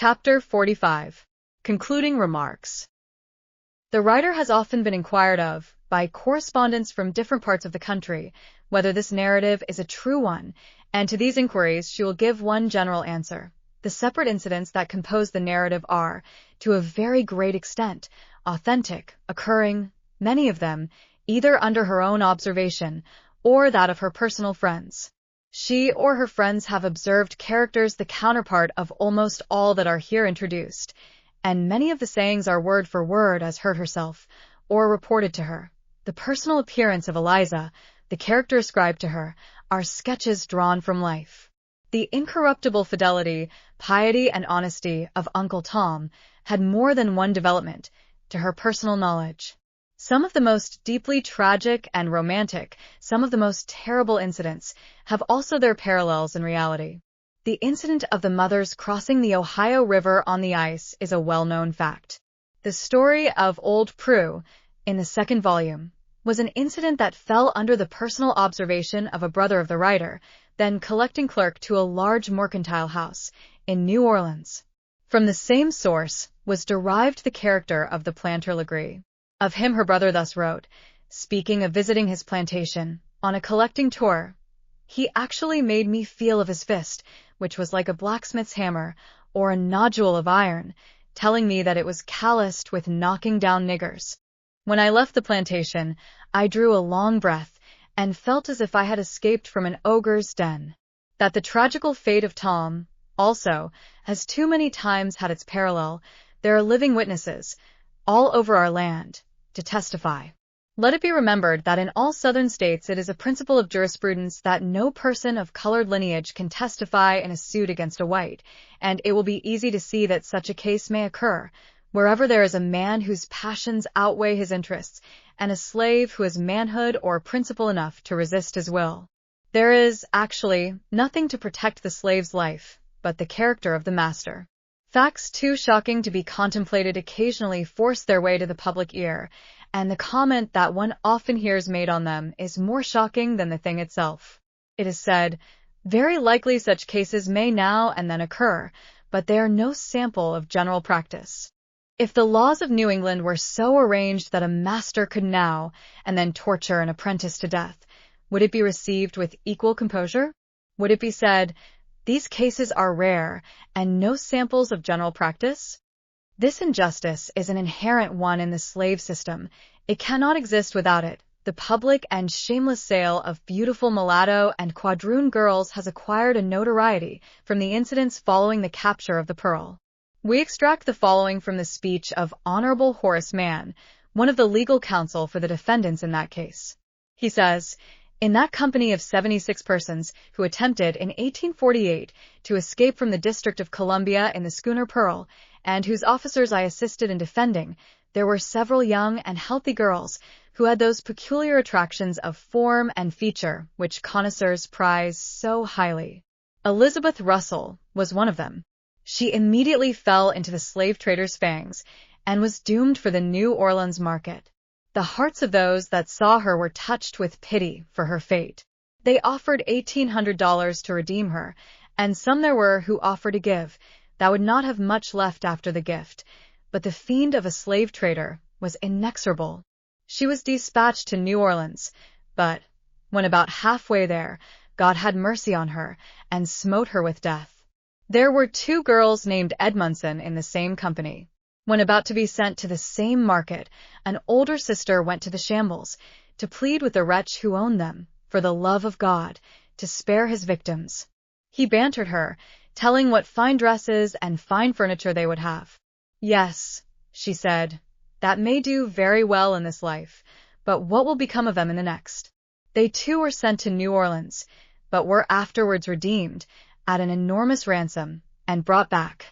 Chapter 45. Concluding Remarks. The writer has often been inquired of, by correspondents from different parts of the country, whether this narrative is a true one, and to these inquiries she will give one general answer. The separate incidents that compose the narrative are, to a very great extent, authentic, occurring, many of them, either under her own observation or that of her personal friends. She or her friends have observed characters the counterpart of almost all that are here introduced, and many of the sayings are word for word as heard herself, or reported to her. The personal appearance of Eliza, the character ascribed to her, are sketches drawn from life. The incorruptible fidelity, piety, and honesty of Uncle Tom had more than one development to her personal knowledge. Some of the most deeply tragic and romantic, some of the most terrible incidents, have also their parallels in reality. The incident of the mothers crossing the Ohio River on the ice is a well-known fact. The story of Old Prue, in the second volume, was an incident that fell under the personal observation of a brother of the writer, then collecting clerk to a large mercantile house in New Orleans. From the same source was derived the character of the planter Legree. Of him her brother thus wrote, speaking of visiting his plantation, on a collecting tour, "He actually made me feel of his fist, which was like a blacksmith's hammer, or a nodule of iron, telling me that it was calloused with knocking down niggers. When I left the plantation, I drew a long breath, and felt as if I had escaped from an ogre's den." That the tragical fate of Tom, also, has too many times had its parallel, there are living witnesses, all over our land, to testify. Let it be remembered that in all Southern states it is a principle of jurisprudence that no person of colored lineage can testify in a suit against a white, and it will be easy to see that such a case may occur wherever there is a man whose passions outweigh his interests, and a slave who has manhood or principle enough to resist his will. There is, actually, nothing to protect the slave's life but the character of the master. Facts too shocking to be contemplated occasionally force their way to the public ear, and the comment that one often hears made on them is more shocking than the thing itself. It is said, very likely such cases may now and then occur, but they are no sample of general practice. If the laws of New England were so arranged that a master could now and then torture an apprentice to death, would it be received with equal composure? Would it be said, "These cases are rare and no samples of general practice"? This injustice is an inherent one in the slave system. It cannot exist without it. The public and shameless sale of beautiful mulatto and quadroon girls has acquired a notoriety from the incidents following the capture of the Pearl. We extract the following from the speech of Honorable Horace Mann, one of the legal counsel for the defendants in that case. He says, "In that company of 76 persons who attempted in 1848 to escape from the District of Columbia in the schooner Pearl, and whose officers I assisted in defending, there were several young and healthy girls who had those peculiar attractions of form and feature which connoisseurs prize so highly. Elizabeth Russell was one of them. She immediately fell into the slave trader's fangs and was doomed for the New Orleans market. The hearts of those that saw her were touched with pity for her fate. They offered $1,800 to redeem her, and some there were who offered to give, that would not have much left after the gift, but the fiend of a slave trader was inexorable. She was dispatched to New Orleans, but, when about halfway there, God had mercy on her, and smote her with death. There were 2 girls named Edmondson in the same company. When about to be sent to the same market, an older sister went to the shambles, to plead with the wretch who owned them, for the love of God, to spare his victims. He bantered her, telling what fine dresses and fine furniture they would have. 'Yes,' she said, 'that may do very well in this life, but what will become of them in the next?' They too were sent to New Orleans, but were afterwards redeemed, at an enormous ransom, and brought back.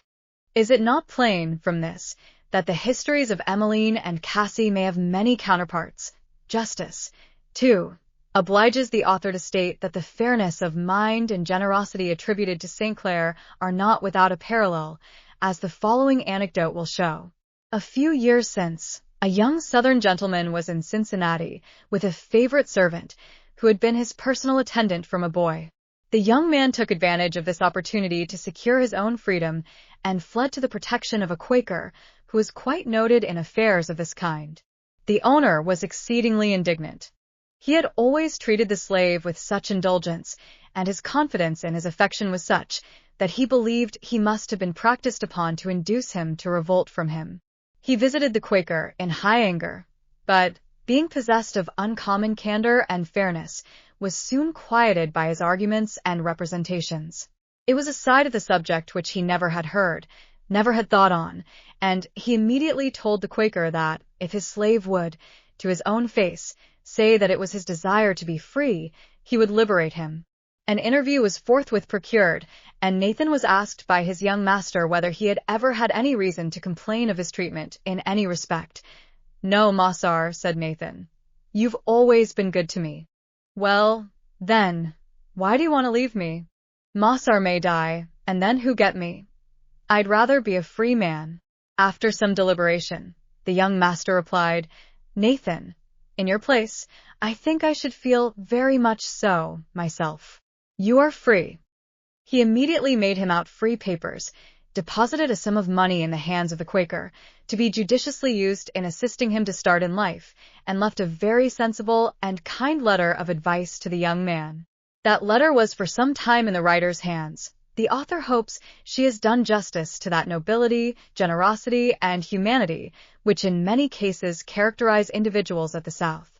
Is it not plain, from this, that the histories of Emmeline and Cassie may have many counterparts? Justice, too, obliges the author to state that the fairness of mind and generosity attributed to St. Clair are not without a parallel, as the following anecdote will show. A few years since, a young Southern gentleman was in Cincinnati with a favorite servant who had been his personal attendant from a boy. The young man took advantage of this opportunity to secure his own freedom and fled to the protection of a Quaker who was quite noted in affairs of this kind. The owner was exceedingly indignant. He had always treated the slave with such indulgence, and his confidence in his affection was such that he believed he must have been practiced upon to induce him to revolt from him. He visited the Quaker in high anger, but, being possessed of uncommon candor and fairness, was soon quieted by his arguments and representations. It was a side of the subject which he never had heard, never had thought on, and he immediately told the Quaker that, if his slave would, to his own face, say that it was his desire to be free, he would liberate him. An interview was forthwith procured, and Nathan was asked by his young master whether he had ever had any reason to complain of his treatment in any respect. "No, Mossar," said Nathan. "You've always been good to me." "Well, then, why do you want to leave me? Mossar may die, and then who get me? I'd rather be a free man." After some deliberation, the young master replied, "Nathan, in your place, I think I should feel very much so, myself. You are free." He immediately made him out free papers, deposited a sum of money in the hands of the Quaker, to be judiciously used in assisting him to start in life, and left a very sensible and kind letter of advice to the young man. That letter was for some time in the writer's hands. The author hopes she has done justice to that nobility, generosity, and humanity which in many cases characterize individuals at the South.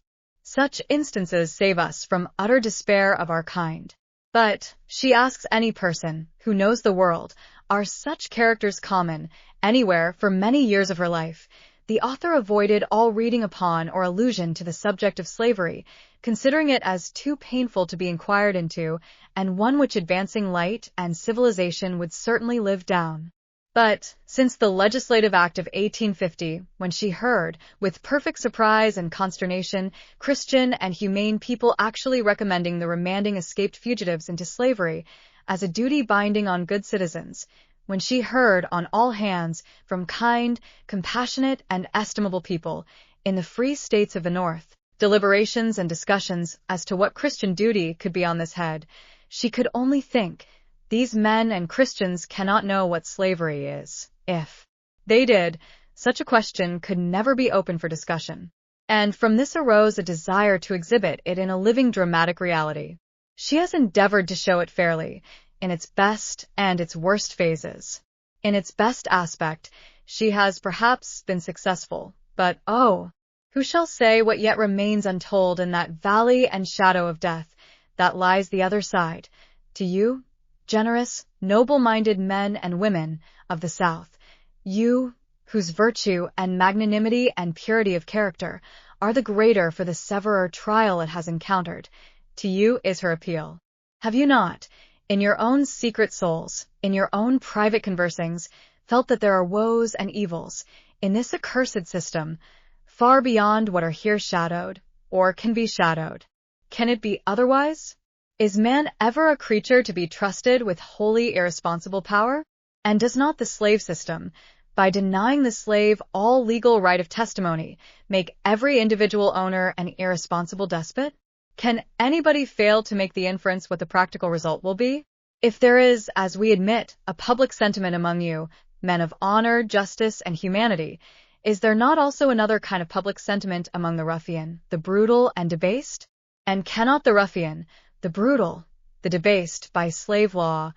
Such instances save us from utter despair of our kind. But, she asks any person who knows the world, are such characters common anywhere for many years of her life? The author avoided all reading upon or allusion to the subject of slavery, considering it as too painful to be inquired into, and one which advancing light and civilization would certainly live down. But, since the Legislative Act of 1850, when she heard, with perfect surprise and consternation, Christian and humane people actually recommending the remanding escaped fugitives into slavery as a duty binding on good citizens, when she heard on all hands from kind, compassionate, and estimable people in the free states of the North, deliberations and discussions as to what Christian duty could be on this head, she could only think, these men and Christians cannot know what slavery is. If they did, such a question could never be open for discussion. And from this arose a desire to exhibit it in a living dramatic reality. She has endeavored to show it fairly, in its best and its worst phases. In its best aspect, she has perhaps been successful, but oh, who shall say what yet remains untold in that valley and shadow of death that lies the other side? To you, generous, noble-minded men and women of the South, you, whose virtue and magnanimity and purity of character are the greater for the severer trial it has encountered, to you is her appeal. Have you not, in your own secret souls, in your own private conversing's, felt that there are woes and evils in this accursed system, far beyond what are here shadowed, or can be shadowed? Can it be otherwise? Is man ever a creature to be trusted with wholly irresponsible power? And does not the slave system, by denying the slave all legal right of testimony, make every individual owner an irresponsible despot? Can anybody fail to make the inference what the practical result will be? If there is, as we admit, a public sentiment among you, men of honor, justice, and humanity, is there not also another kind of public sentiment among the ruffian, the brutal and debased? And cannot the ruffian, the brutal, the debased, by slave law,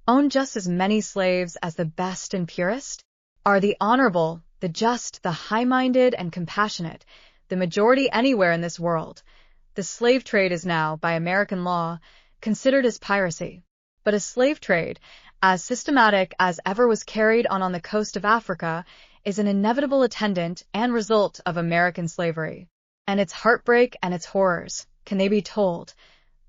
own just as many slaves as the best and purest? Are the honorable, the just, the high-minded and compassionate, the majority anywhere in this world? The slave trade is now, by American law, considered as piracy. But a slave trade, as systematic as ever was carried on the coast of Africa, is an inevitable attendant and result of American slavery. And its heartbreak and its horrors, can they be told?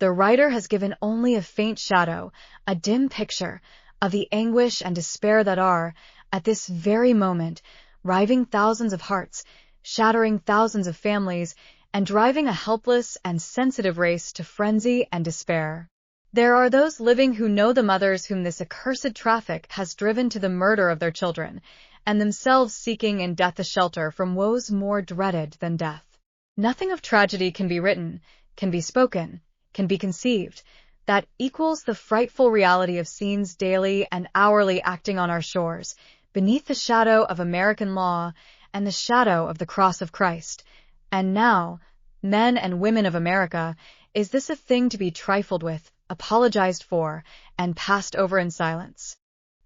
The writer has given only a faint shadow, a dim picture, of the anguish and despair that are, at this very moment, riving thousands of hearts, shattering thousands of families, and driving a helpless and sensitive race to frenzy and despair. There are those living who know the mothers whom this accursed traffic has driven to the murder of their children, and themselves seeking in death a shelter from woes more dreaded than death. Nothing of tragedy can be written, can be spoken, can be conceived, that equals the frightful reality of scenes daily and hourly acting on our shores, beneath the shadow of American law and the shadow of the cross of Christ. And now, men and women of America, is this a thing to be trifled with, apologized for, and passed over in silence?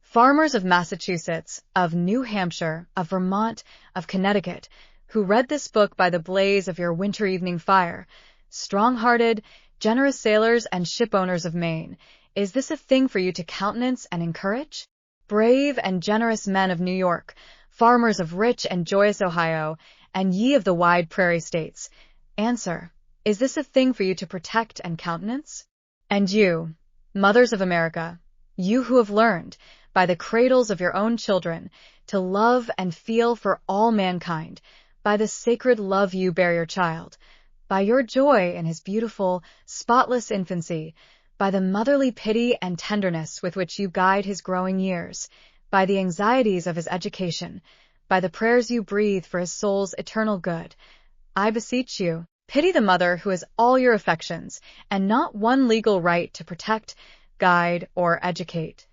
Farmers of Massachusetts, of New Hampshire, of Vermont, of Connecticut, who read this book by the blaze of your winter evening fire, strong-hearted, generous sailors and shipowners of Maine, is this a thing for you to countenance and encourage? Brave and generous men of New York, farmers of rich and joyous Ohio, and ye of the wide prairie states, answer, is this a thing for you to protect and countenance? And you, mothers of America, you who have learned, by the cradles of your own children, to love and feel for all mankind, by the sacred love you bear your child, by your joy in his beautiful, spotless infancy, by the motherly pity and tenderness with which you guide his growing years, by the anxieties of his education, by the prayers you breathe for his soul's eternal good, I beseech you, pity the mother who has all your affections and not one legal right to protect, guide, or educate.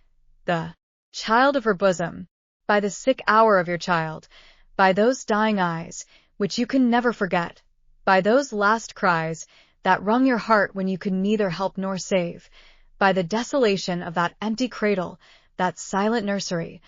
The child of her bosom, by the sick hour of your child, by those dying eyes, which you can never forget, by those last cries that wrung your heart when you could neither help nor save, by the desolation of that empty cradle, that silent nursery,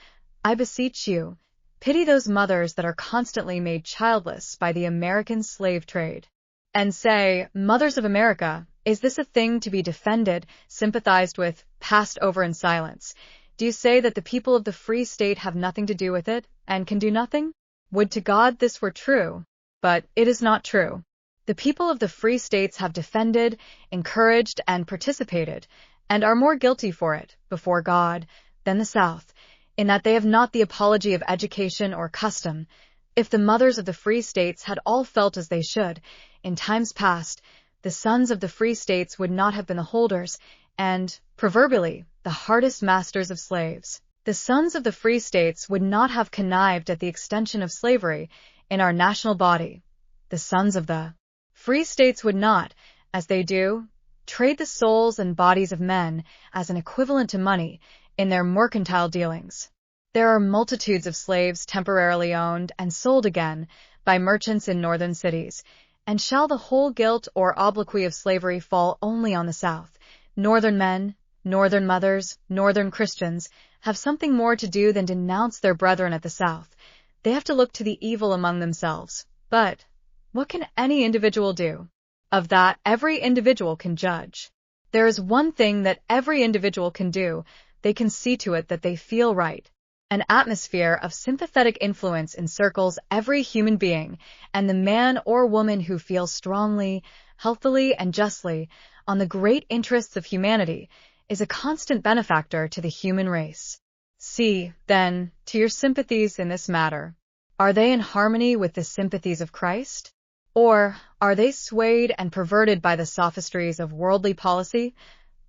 I beseech you, pity those mothers that are constantly made childless by the American slave trade. And say, mothers of America, is this a thing to be defended, sympathized with, passed over in silence? Do you say that the people of the Free State have nothing to do with it, and can do nothing? Would to God this were true, but it is not true. The people of the Free States have defended, encouraged, and participated, and are more guilty for it, before God, than the South, in that they have not the apology of education or custom. If the mothers of the Free States had all felt as they should, in times past, the sons of the Free States would not have been the holders, and, proverbially, the hardest masters of slaves. The sons of the Free States would not have connived at the extension of slavery in our national body. The sons of the Free States would not, as they do, trade the souls and bodies of men as an equivalent to money in their mercantile dealings. There are multitudes of slaves temporarily owned and sold again by merchants in northern cities, and shall the whole guilt or obloquy of slavery fall only on the South? Northern men, northern mothers, northern Christians have something more to do than denounce their brethren at the South. They have to look to the evil among themselves. But what can any individual do? Of that every individual can judge. There is one thing that every individual can do. They can see to it that they feel right. An atmosphere of sympathetic influence encircles every human being, and the man or woman who feels strongly, healthily, and justly on the great interests of humanity is a constant benefactor to the human race. See, then, to your sympathies in this matter. Are they in harmony with the sympathies of Christ? Or are they swayed and perverted by the sophistries of worldly policy?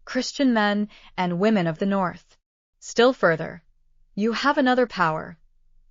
Christian men and women of the North. Still further, you have another power.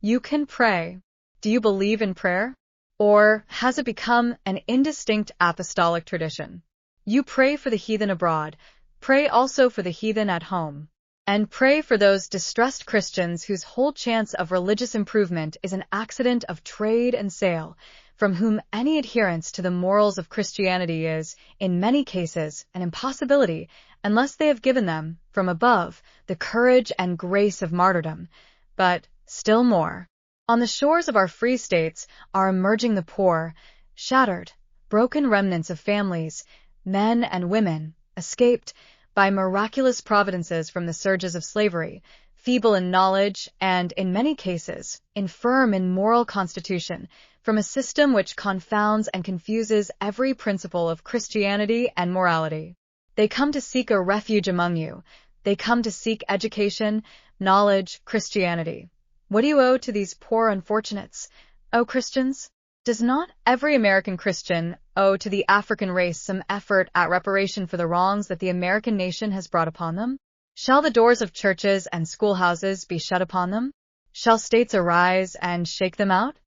You can pray. Do you believe in prayer? Or has it become an indistinct apostolic tradition? You pray for the heathen abroad, pray also for the heathen at home, and pray for those distressed Christians whose whole chance of religious improvement is an accident of trade and sale, from whom any adherence to the morals of Christianity is, in many cases, an impossibility, unless they have given them, from above, the courage and grace of martyrdom. But, still more, on the shores of our Free States are emerging the poor, shattered, broken remnants of families, men and women, escaped, by miraculous providences from the surges of slavery, feeble in knowledge, and, in many cases, infirm in moral constitution, from a system which confounds and confuses every principle of Christianity and morality. They come to seek a refuge among you. They come to seek education, knowledge, Christianity. What do you owe to these poor unfortunates, O Christians? Does not every American Christian owe to the African race some effort at reparation for the wrongs that the American nation has brought upon them? Shall the doors of churches and schoolhouses be shut upon them? Shall states arise and shake them out?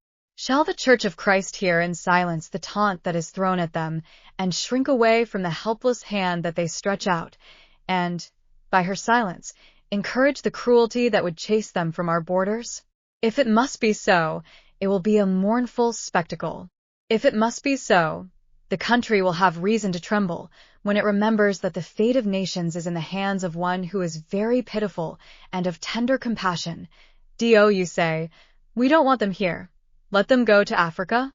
Shall the Church of Christ hear in silence the taunt that is thrown at them, and shrink away from the helpless hand that they stretch out, and, by her silence, encourage the cruelty that would chase them from our borders? If it must be so, it will be a mournful spectacle. If it must be so, the country will have reason to tremble when it remembers that the fate of nations is in the hands of one who is very pitiful and of tender compassion. You say, we don't want them here. Let them go to Africa?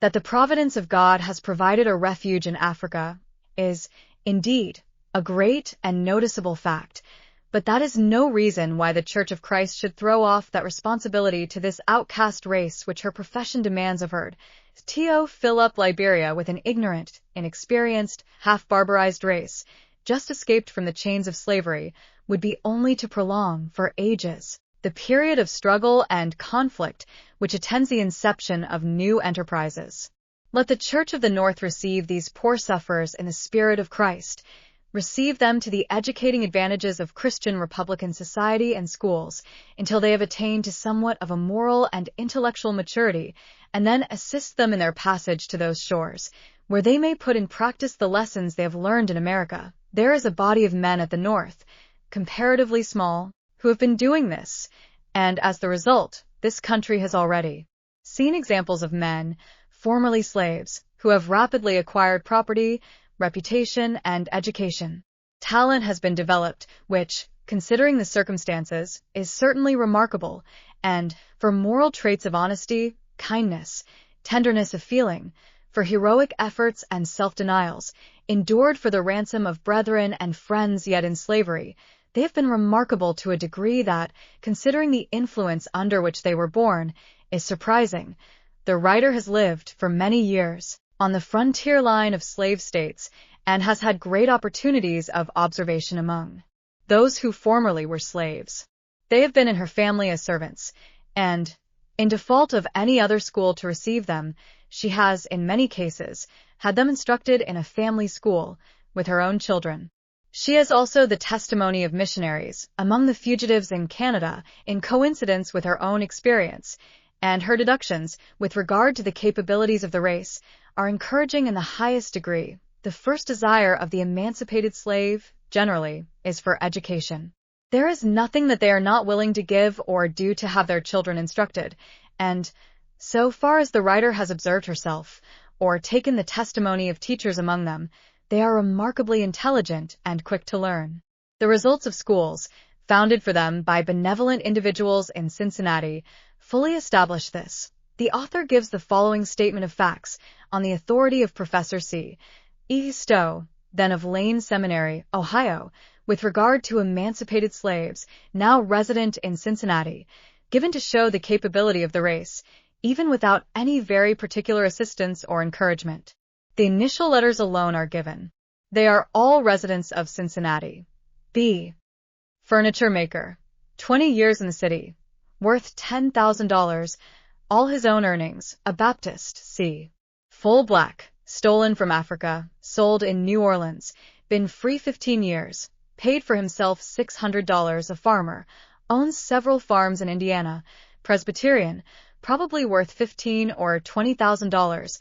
That the providence of God has provided a refuge in Africa is, indeed, a great and noticeable fact, but that is no reason why the Church of Christ should throw off that responsibility to this outcast race which her profession demands of her. To fill up Liberia with an ignorant, inexperienced, half-barbarized race, just escaped from the chains of slavery, would be only to prolong, for ages, the period of struggle and conflict which attends the inception of new enterprises. Let the Church of the North receive these poor sufferers in the spirit of Christ, receive them to the educating advantages of Christian Republican society and schools until they have attained to somewhat of a moral and intellectual maturity, and then assist them in their passage to those shores, where they may put in practice the lessons they have learned in America. There is a body of men at the North, comparatively small, who have been doing this, and as the result, this country has already seen examples of men, formerly slaves, who have rapidly acquired property, reputation, and education. Talent has been developed, which, considering the circumstances, is certainly remarkable, and, for moral traits of honesty, kindness, tenderness of feeling, for heroic efforts and self-denials, endured for the ransom of brethren and friends yet in slavery, they have been remarkable to a degree that, considering the influence under which they were born, is surprising. The writer has lived, for many years, on the frontier line of slave states, and has had great opportunities of observation among those who formerly were slaves. They have been in her family as servants, and, in default of any other school to receive them, she has, in many cases, had them instructed in a family school, with her own children. She has also the testimony of missionaries among the fugitives in Canada in coincidence with her own experience, and her deductions with regard to the capabilities of the race are encouraging in the highest degree. The first desire of the emancipated slave, generally, is for education. There is nothing that they are not willing to give or do to have their children instructed, and, so far as the writer has observed herself, or taken the testimony of teachers among them, they are remarkably intelligent and quick to learn. The results of schools, founded for them by benevolent individuals in Cincinnati, fully establish this. The author gives the following statement of facts on the authority of Professor C. E. Stowe, then of Lane Seminary, Ohio, with regard to emancipated slaves, now resident in Cincinnati, given to show the capability of the race, even without any very particular assistance or encouragement. The initial letters alone are given. They are all residents of Cincinnati. B. Furniture maker. 20 years in the city. Worth $10,000. All his own earnings. A Baptist. C. Full black. Stolen from Africa. Sold in New Orleans. Been free 15 years. Paid for himself $600. A farmer. Owns several farms in Indiana. Presbyterian. Probably worth $15,000 or $20,000.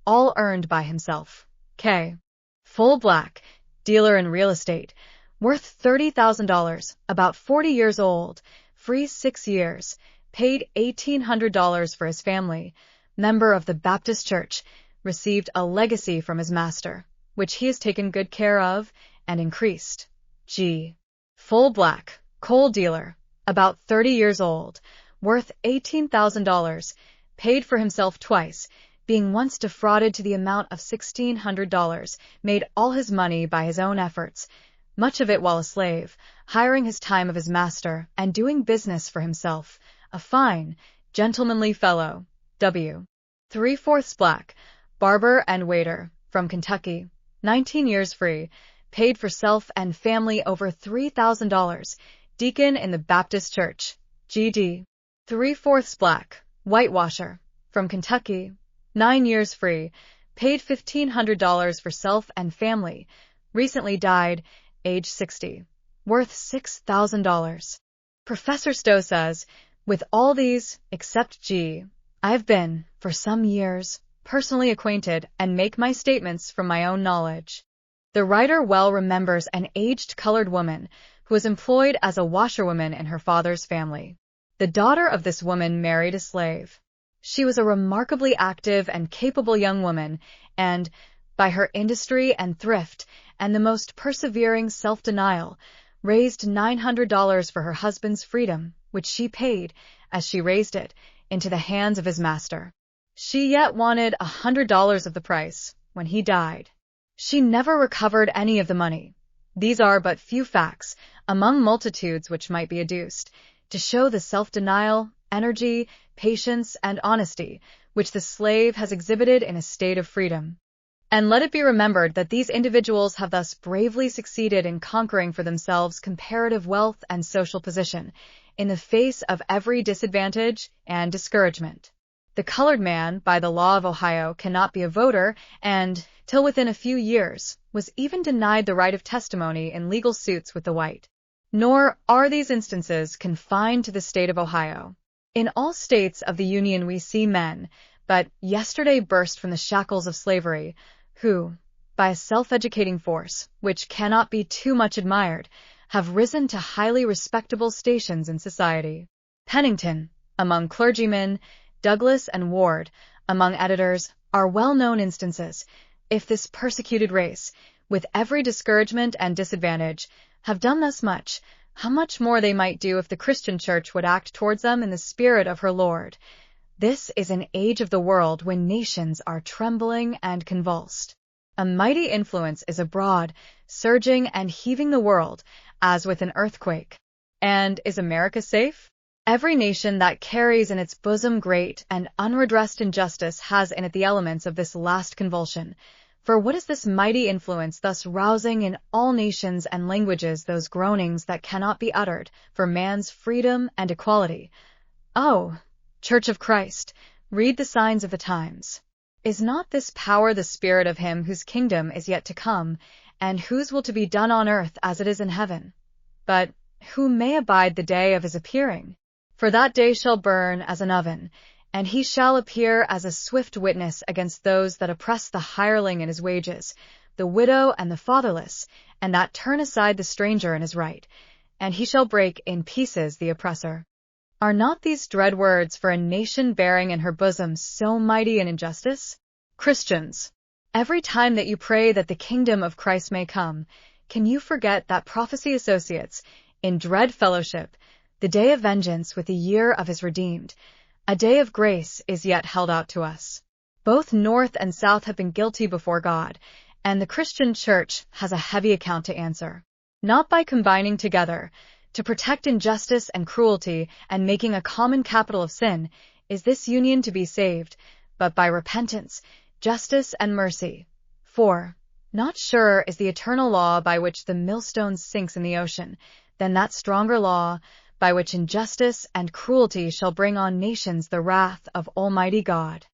All earned by himself. K. Full black. Dealer in real estate. Worth $30,000. About 40 years old. Free 6 years. Paid $1,800 for his family. Member of the Baptist Church. Received a legacy from his master, which he has taken good care of and increased. G. Full black. Coal dealer. About 30 years old. Worth $18,000. Paid for himself twice, being once defrauded to the amount of $1,600, made all his money by his own efforts, much of it while a slave, hiring his time of his master, and doing business for himself. A fine, gentlemanly fellow. W. 3/4 black. Barber and waiter. From Kentucky. 19 years free. Paid for self and family over $3,000. Deacon in the Baptist Church. G.D. 3/4 black. Whitewasher. From Kentucky. 9 years free. Paid $1,500 for self and family. Recently died, age 60. Worth $6,000. Professor Stowe says, with all these, except G, I have been, for some years, personally acquainted and make my statements from my own knowledge. The writer well remembers an aged colored woman who was employed as a washerwoman in her father's family. The daughter of this woman married a slave. She was a remarkably active and capable young woman, and, by her industry and thrift and the most persevering self-denial, raised $900 for her husband's freedom, which she paid, as she raised it, into the hands of his master. She yet wanted $100 of the price when he died. She never recovered any of the money. These are but few facts, among multitudes which might be adduced, to show the self-denial, energy, patience, and honesty which the slave has exhibited in a state of freedom. And let it be remembered that these individuals have thus bravely succeeded in conquering for themselves comparative wealth and social position, in the face of every disadvantage and discouragement. The colored man, by the law of Ohio, cannot be a voter, and, till within a few years, was even denied the right of testimony in legal suits with the white. Nor are these instances confined to the state of Ohio. In all states of the Union we see men, but yesterday burst from the shackles of slavery, who, by a self-educating force, which cannot be too much admired, have risen to highly respectable stations in society. Pennington, among clergymen, Douglas and Ward, among editors, are well-known instances. If this persecuted race, with every discouragement and disadvantage, have done thus much, how much more they might do if the Christian Church would act towards them in the spirit of her Lord. This is an age of the world when nations are trembling and convulsed. A mighty influence is abroad, surging and heaving the world, as with an earthquake. And is America safe? Every nation that carries in its bosom great and unredressed injustice has in it the elements of this last convulsion. For what is this mighty influence thus rousing in all nations and languages those groanings that cannot be uttered for man's freedom and equality? Oh, Church of Christ, read the signs of the times. Is not this power the spirit of him whose kingdom is yet to come, and whose will to be done on earth as it is in heaven? But who may abide the day of his appearing? For that day shall burn as an oven, and he shall appear as a swift witness against those that oppress the hireling in his wages, the widow and the fatherless, and that turn aside the stranger in his right, and he shall break in pieces the oppressor. Are not these dread words for a nation bearing in her bosom so mighty an injustice? Christians, every time that you pray that the kingdom of Christ may come, can you forget that prophecy associates, in dread fellowship, the day of vengeance with the year of his redeemed? A day of grace is yet held out to us. Both North and South have been guilty before God, and the Christian Church has a heavy account to answer. Not by combining together, to protect injustice and cruelty and making a common capital of sin, is this union to be saved, but by repentance, justice, and mercy. For, not surer is the eternal law by which the millstone sinks in the ocean, than that stronger law, by which injustice and cruelty shall bring on nations the wrath of Almighty God.